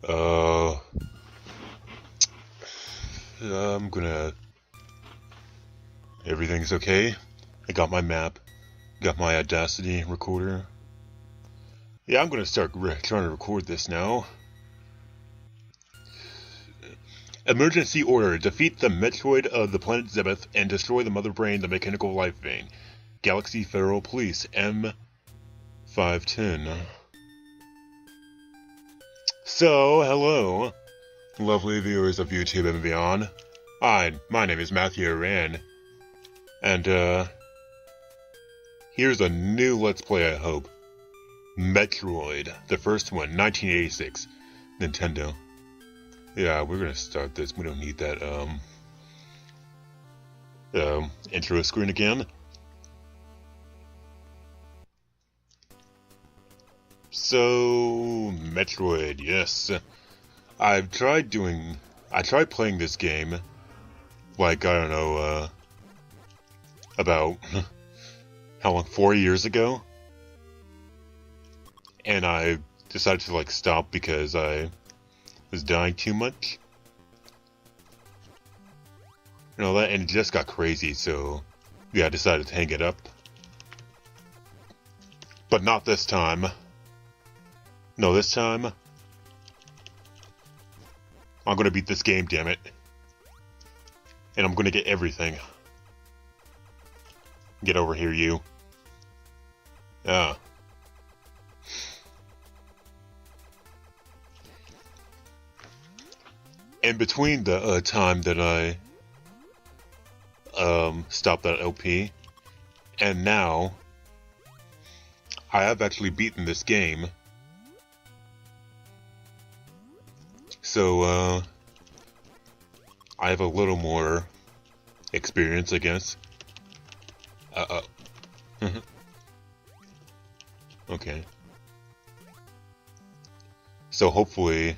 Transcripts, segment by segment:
Uh, I'm gonna... Everything's okay. I got my map. Got my Audacity recorder. Yeah, I'm gonna start trying to record this now. Emergency order. Defeat the Metroid of the planet Zebeth and destroy the Mother Brain, the mechanical life vein. Galaxy Federal Police, M510. So, hello, lovely viewers of YouTube and beyond. Hi, my name is Matthew Rand. And, here's a new Let's Play, I hope. Metroid, the first one, 1986, Nintendo. Yeah, we're gonna start this. We don't need that, intro screen again. So, Metroid, yes. I tried playing this game, like, I don't know, about, how long, 4 years ago? And I decided to, like, stop because I was dying too much. And all that, and it just got crazy, so, yeah, I decided to hang it up. But not this time. No, this time, I'm gonna beat this game, damn it. And I'm gonna get everything. Get over here, you. Ah. In between the time that I stopped that LP, and now, I have actually beaten this game. So, I have a little more experience, I guess. Okay. So hopefully,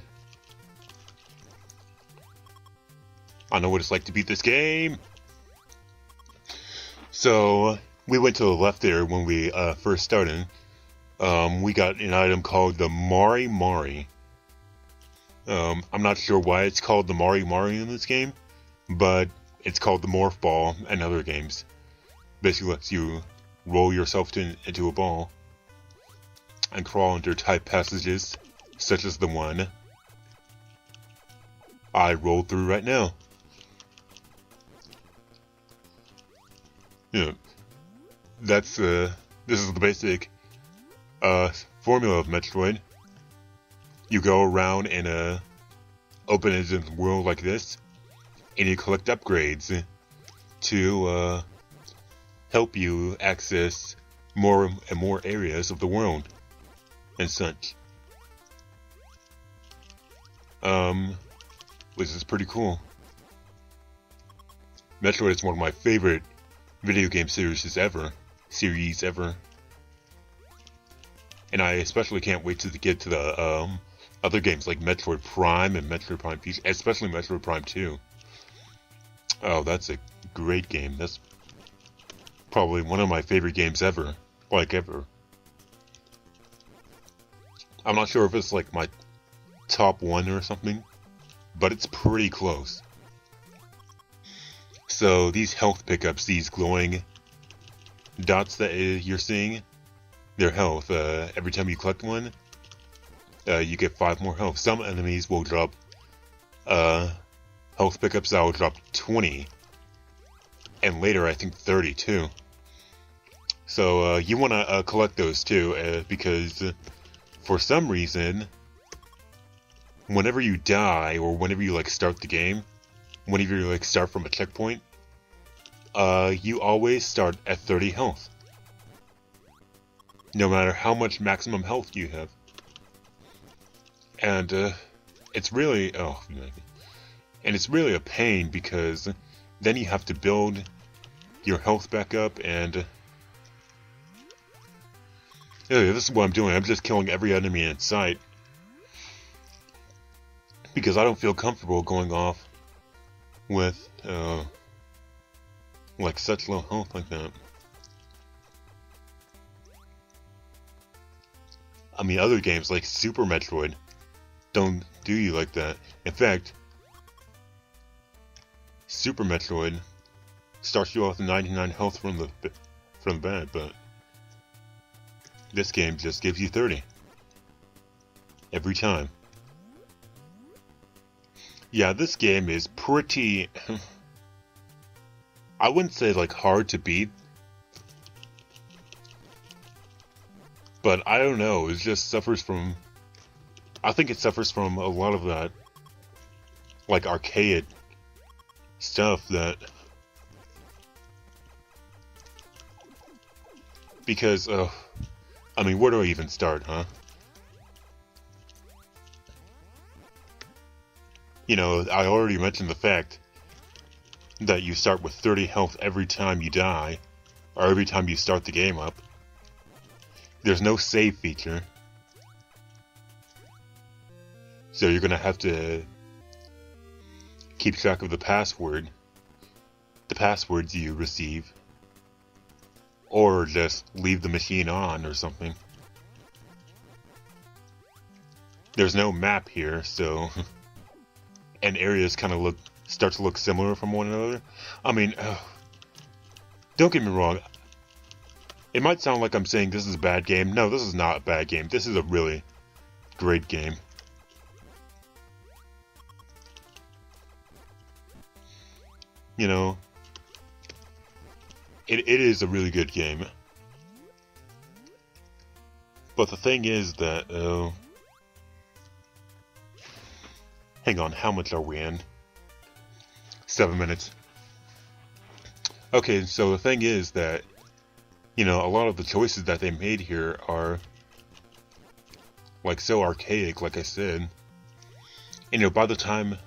I know what it's like to beat this game. So, we went to the left there when we first started. We got an item called the Mari Mari. I'm not sure why it's called the Mari Mari in this game, but it's called the Morph Ball in other games. Basically lets you roll yourself into a ball and crawl under tight passages, such as the one I rolled through right now. Yeah, that's this is the basic formula of Metroid. You go around in a open-ended world like this, and you collect upgrades to help you access more and more areas of the world and such. Which is pretty cool. Metroid is one of my favorite video game series ever. And I especially can't wait to get to the other games like Metroid Prime and Metroid Prime Future, especially Metroid Prime 2. Oh, that's a great game. That's probably one of my favorite games ever. Like, ever. I'm not sure if it's like my top one or something, but it's pretty close. So, these health pickups, these glowing dots that you're seeing, their health, every time you collect one, you get 5 more health. Some enemies will drop health pickups that will drop 20, and later I think 30 too. So you want to collect those too, because for some reason, whenever you die or whenever you like start the game, whenever you like start from a checkpoint, you always start at 30 health, no matter how much maximum health you have. And it's really it's really a pain because then you have to build your health back up, and yeah, this is what I'm doing. I'm just killing every enemy in sight because I don't feel comfortable going off with like such low health like that. I mean, other games like Super Metroid, don't do you like that. In fact, Super Metroid starts you off with 99 health from the bat, but this game just gives you 30 every time. Yeah, this game is pretty. I wouldn't say like hard to beat, but I don't know. It just suffers from. I think it suffers from a lot of that, like archaic stuff that. Because, I mean, where do I even start, huh? You know, I already mentioned the fact that you start with 30 health every time you die, or every time you start the game up. There's no save feature. So you're gonna have to keep track of the passwords you receive. Or just leave the machine on or something. There's no map here, so and areas kind of start to look similar from one another. I mean, don't get me wrong. It might sound like I'm saying this is a bad game. No, this is not a bad game. This is a really great game. You know, it is a really good game. But the thing is that, hang on, how much are we in? 7 minutes. Okay, so the thing is that, you know, a lot of the choices that they made here are, like, so archaic, like I said. And, you know, by the time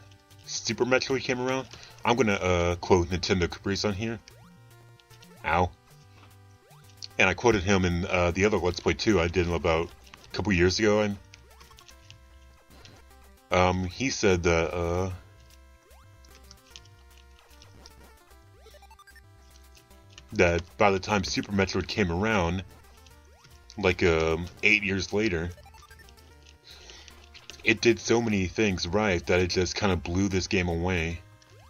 Super Metroid came around, I'm gonna, quote Nintendo Caprice on here. Ow. And I quoted him in the other Let's Play 2 I did about a couple years ago. And he said that that by the time Super Metroid came around, like 8 years later, it did so many things right that it just kind of blew this game away.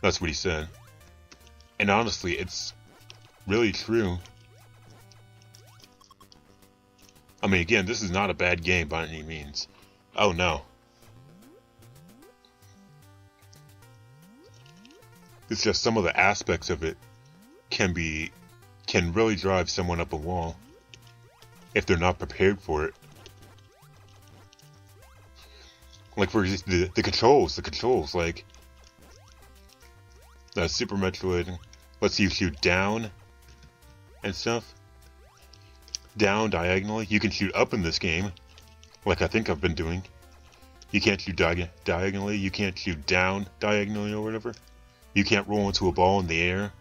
That's what he said. And honestly, it's really true. I mean, again, this is not a bad game by any means. Oh no. It's just some of the aspects of it can really drive someone up a wall if they're not prepared for it. Like for the controls, like Super Metroid lets you shoot down and stuff. Down diagonally. You can shoot up in this game, like I think I've been doing. You can't shoot diagonally. You can't shoot down diagonally or whatever. You can't roll into a ball in the air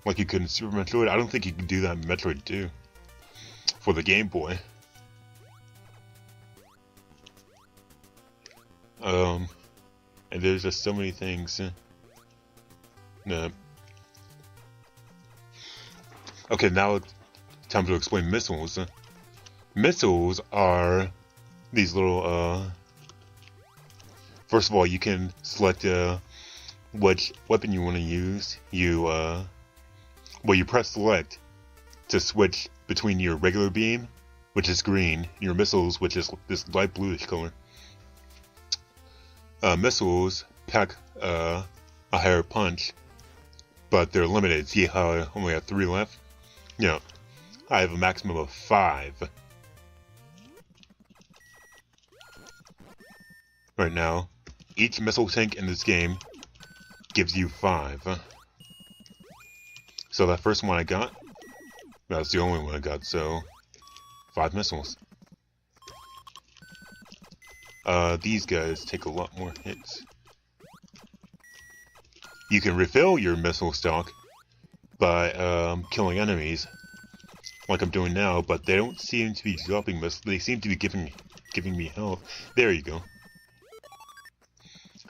like you could in Super Metroid. I don't think you can do that in Metroid 2 for the Game Boy. And there's just so many things. No. Okay, now it's time to explain missiles. Missiles are these little, first of all, you can select, which weapon you want to use. You press select to switch between your regular beam, which is green, and your missiles, which is this light bluish color. Missiles pack, a higher punch, but they're limited. See how I only have 3 left? Yeah. I have a maximum of 5. Right now, each missile tank in this game gives you 5. So that first one I got, that's the only one I got, so 5 missiles. These guys take a lot more hits. You can refill your missile stock by killing enemies, like I'm doing now, but they don't seem to be dropping missiles. They seem to be giving me health. There you go.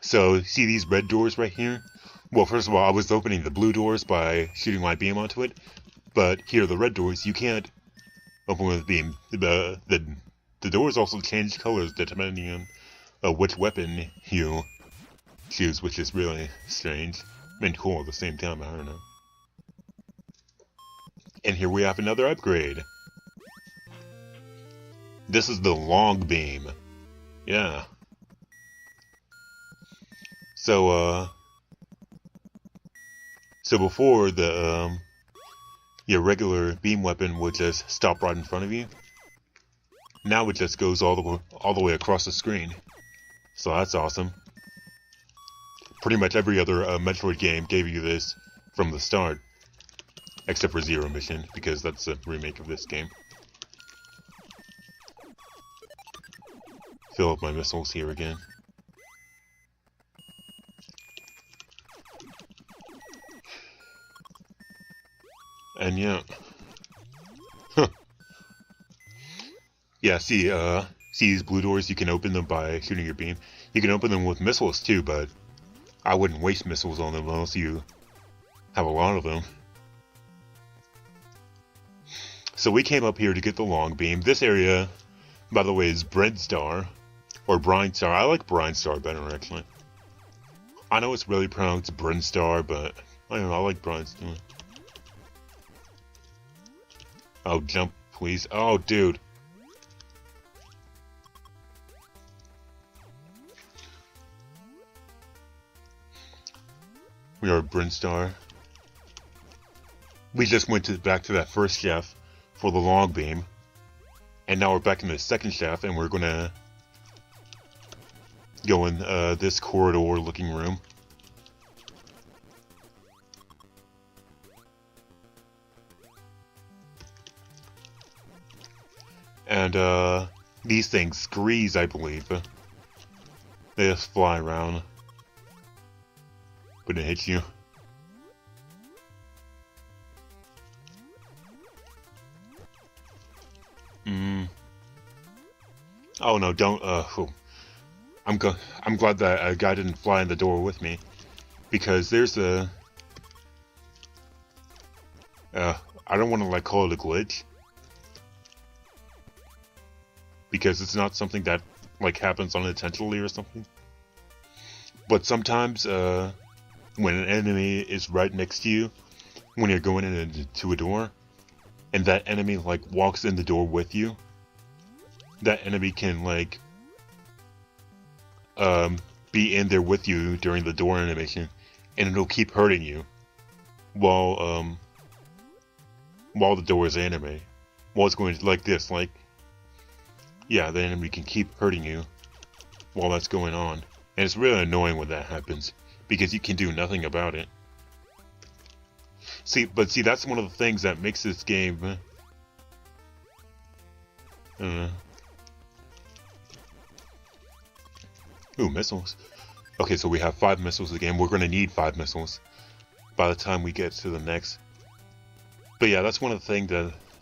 So, see these red doors right here? Well, first of all, I was opening the blue doors by shooting my beam onto it, but here, the red doors, you can't open with a beam. The doors also change colors depending which weapon you choose, which is really strange and cool at the same time. I don't know. And here we have another upgrade. This is the long beam. Yeah. So before the your regular beam weapon would just stop right in front of you. Now it just goes all the way across the screen. So that's awesome. Pretty much every other Metroid game gave you this from the start, except for Zero Mission, because that's a remake of this game. Fill up my missiles here again. And yeah. Huh. Yeah, see these blue doors, you can open them by shooting your beam. You can open them with missiles too, but I wouldn't waste missiles on them unless you have a lot of them. So we came up here to get the long beam. This area, by the way, is Breadstar, or Brinestar. I like Brinestar better, actually. I know it's really pronounced Brinstar, but I don't know, I like Brinestar. Oh, jump, please. Oh, dude. We are Brinstar. We just went back to that first shaft for the long beam. And now we're back in the second shaft, and we're gonna go in this corridor-looking room. And these things screeze, I believe. They just fly around. But it hits you. Oh no, don't, I'm glad that a guy didn't fly in the door with me. Because there's a... I don't want to, like, call it a glitch. Because it's not something that, like, happens unintentionally or something. But sometimes, when an enemy is right next to you, when you're going into a door, and that enemy, like, walks in the door with you, that enemy can, like, be in there with you during the door animation, and it'll keep hurting you while the door is animated. While it's going like this, like, yeah, the enemy can keep hurting you while that's going on. And it's really annoying when that happens, because you can do nothing about it. See, that's one of the things that makes this game... I don't know. Ooh, missiles. Okay, so we have 5 missiles again. We're gonna need 5 missiles by the time we get to the next. But yeah, that's one of the things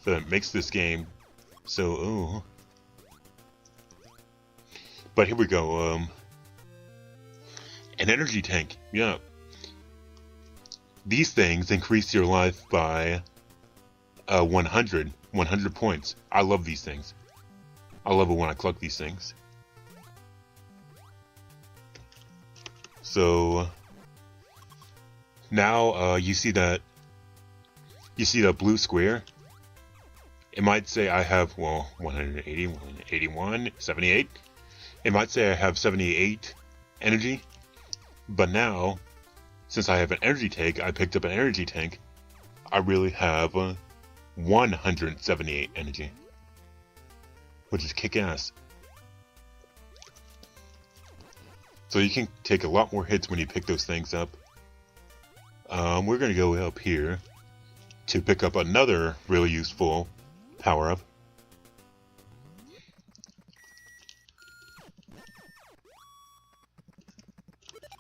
that makes this game so... ooh. But here we go, an energy tank, yeah. These things increase your life by 100 points. I love these things. I love it when I collect these things. So now you see that blue square. It might say I have, well, 180, 181, 78. It might say I have 78 energy, but now, since I have an energy tank, I picked up an energy tank, I really have 178 energy, which is kick-ass. So you can take a lot more hits when you pick those things up. We're going to go up here to pick up another really useful power-up.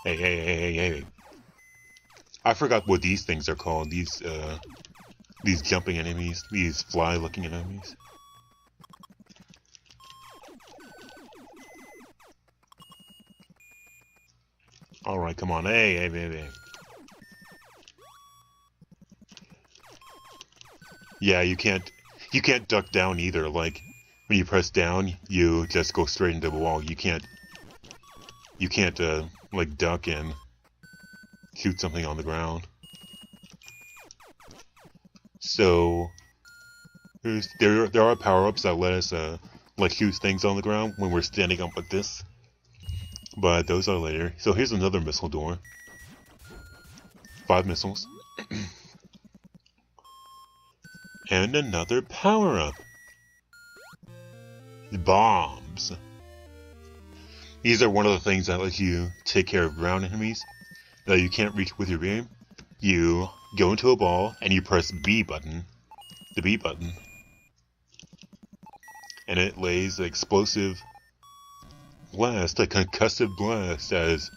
Hey. I forgot what these things are called. These jumping enemies. These fly-looking enemies. Alright, come on. Hey. Yeah, you can't duck down either. Like, when you press down, you just go straight into the wall. You can't you can't, like, duck and shoot something on the ground. So, there are power-ups that let us, like, shoot things on the ground when we're standing up like this. But those are later. So here's another missile door. 5 missiles. And another power-up. Bombs. These are one of the things that let you take care of ground enemies that you can't reach with your beam. You go into a ball and you press B button. The B button. And it lays an explosive blast, a concussive blast, as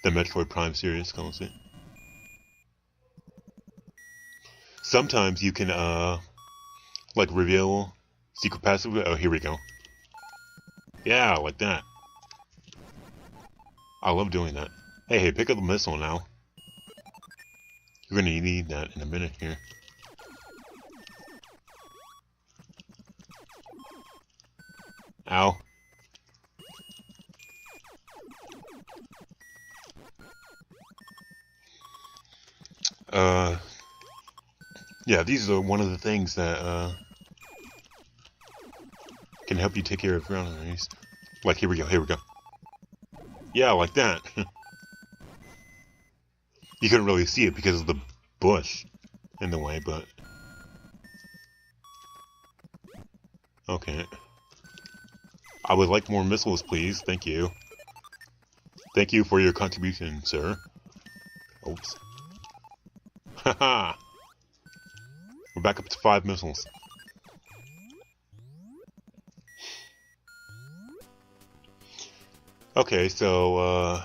the Metroid Prime series calls it. Sometimes you can, like, reveal secret passive. Oh, here we go. Yeah, like that. I love doing that. Hey, pick up the missile now. You're gonna need that in a minute here. Ow. Yeah, these are one of the things that, can help you take care of ground enemies. Like, here we go. Yeah, like that. You couldn't really see it because of the bush in the way, but... Okay. I would like more missiles, please. Thank you. Thank you for your contribution, sir. Oops. Haha! We're back up to 5 missiles. Okay, so,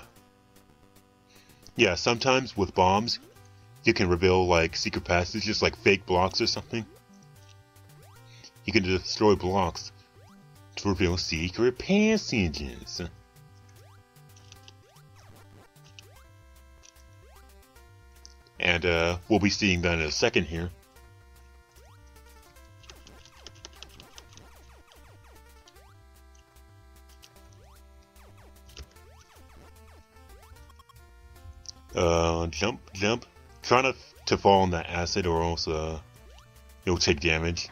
yeah, sometimes with bombs, you can reveal, like, secret passages, like fake blocks or something. You can destroy blocks to reveal secret passages. And, we'll be seeing that in a second here. Jump. Try not to fall in that acid or else, you'll take damage.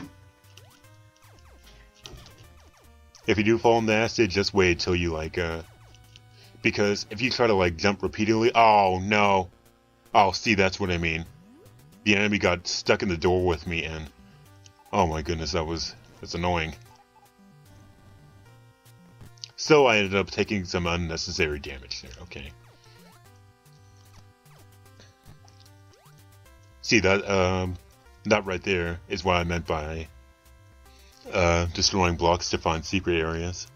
If you do fall in the acid, just wait until you, like, because if you try to, like, jump repeatedly, oh no! Oh, see, that's what I mean. The enemy got stuck in the door with me and, oh my goodness, that's annoying. So I ended up taking some unnecessary damage there, okay. See, that right there is what I meant by destroying blocks to find secret areas.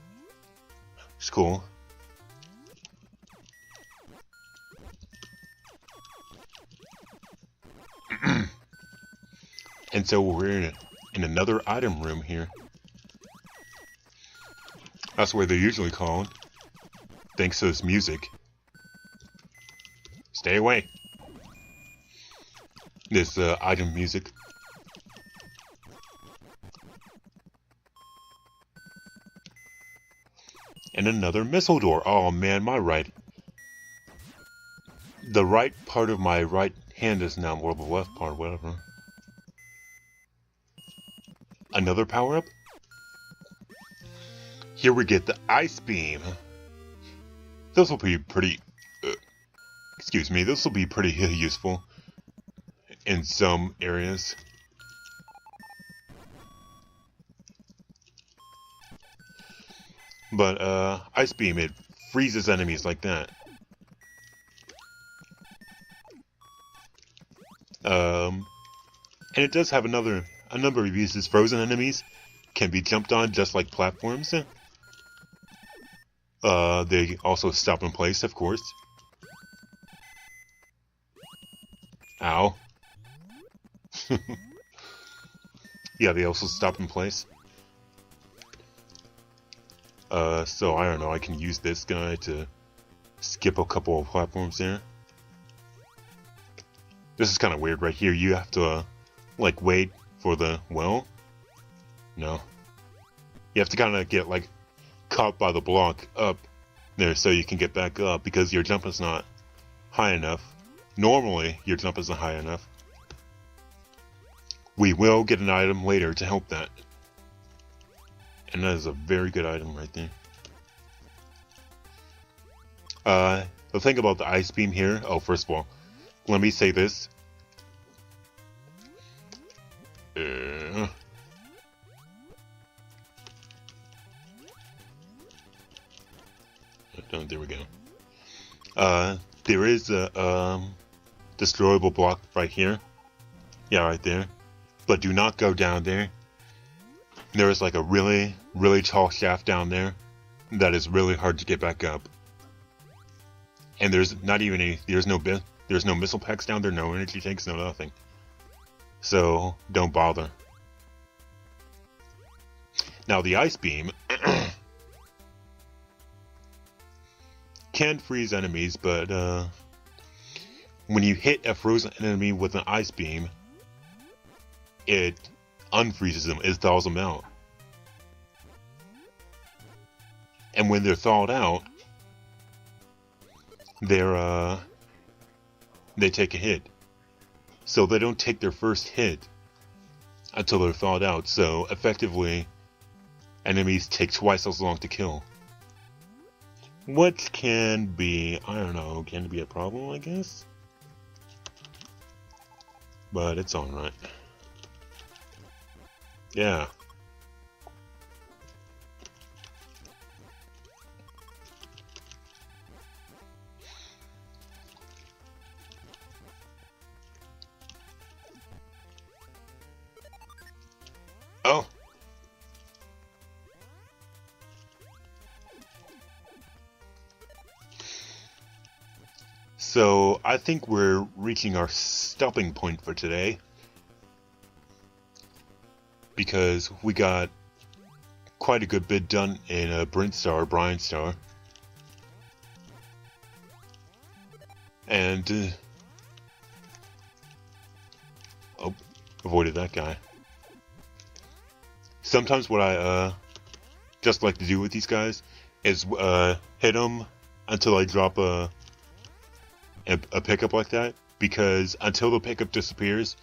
It's cool. And so we're in another item room here. That's where they're usually called. Thanks to this music. Stay away. This item music. And another missile door. Oh man, my right. The right part of my right hand is now more the left part, whatever. Another power-up? Here we get the ice beam. This will be pretty... excuse me, this will be pretty useful in some areas. But, ice beam, it freezes enemies like that. And it does have a number of uses. Frozen enemies can be jumped on just like platforms. They also stop in place, of course. Ow. Yeah, they also stop in place. So I don't know, I can use this guy to skip a couple of platforms there. This is kind of weird right here. You have to, like, wait for the, well, no. You have to kind of get, like, caught by the block up there so you can get back up because your jump is not high enough. Normally, your jump isn't high enough. We will get an item later to help that. And that is a very good item right there. The thing about the ice beam here, oh, first of all, let me say this. Oh, there we go. There is a, destroyable block right here. Yeah, right there. But do not go down there. There is like a really, really tall shaft down there that is really hard to get back up. And there's not even any, there's no missile packs down there, no energy tanks, no nothing. So, don't bother. Now the ice beam can freeze enemies, but when you hit a frozen enemy with an ice beam, it unfreezes them, it thaws them out. And when they're thawed out, they take a hit. So they don't take their first hit until they're thawed out. So effectively, enemies take twice as long to kill. What can be, I don't know, can be a problem, I guess? But it's alright. Yeah. Oh. So, I think we're reaching our stopping point for today. Because we got quite a good bit done in Brent Star, Brian Star. And, oh, avoided that guy. Sometimes what I just like to do with these guys is hit them until I drop a pickup like that, because until the pickup disappears,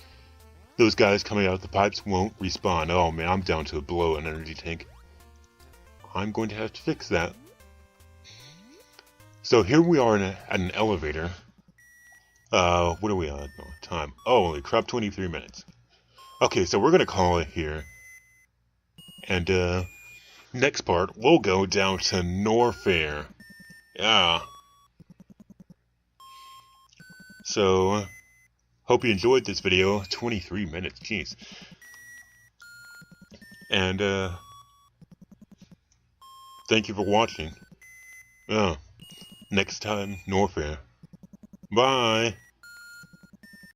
those guys coming out of the pipes won't respawn. Oh man, I'm down to below an energy tank. I'm going to have to fix that. So here we are at an elevator. What are we on? Oh, time. Oh, holy crap, 23 minutes. Okay, so we're gonna call it here. And, next part, we'll go down to Norfair. Yeah. So, hope you enjoyed this video. 23 minutes, jeez. And, thank you for watching. Next time, Norfair. Bye!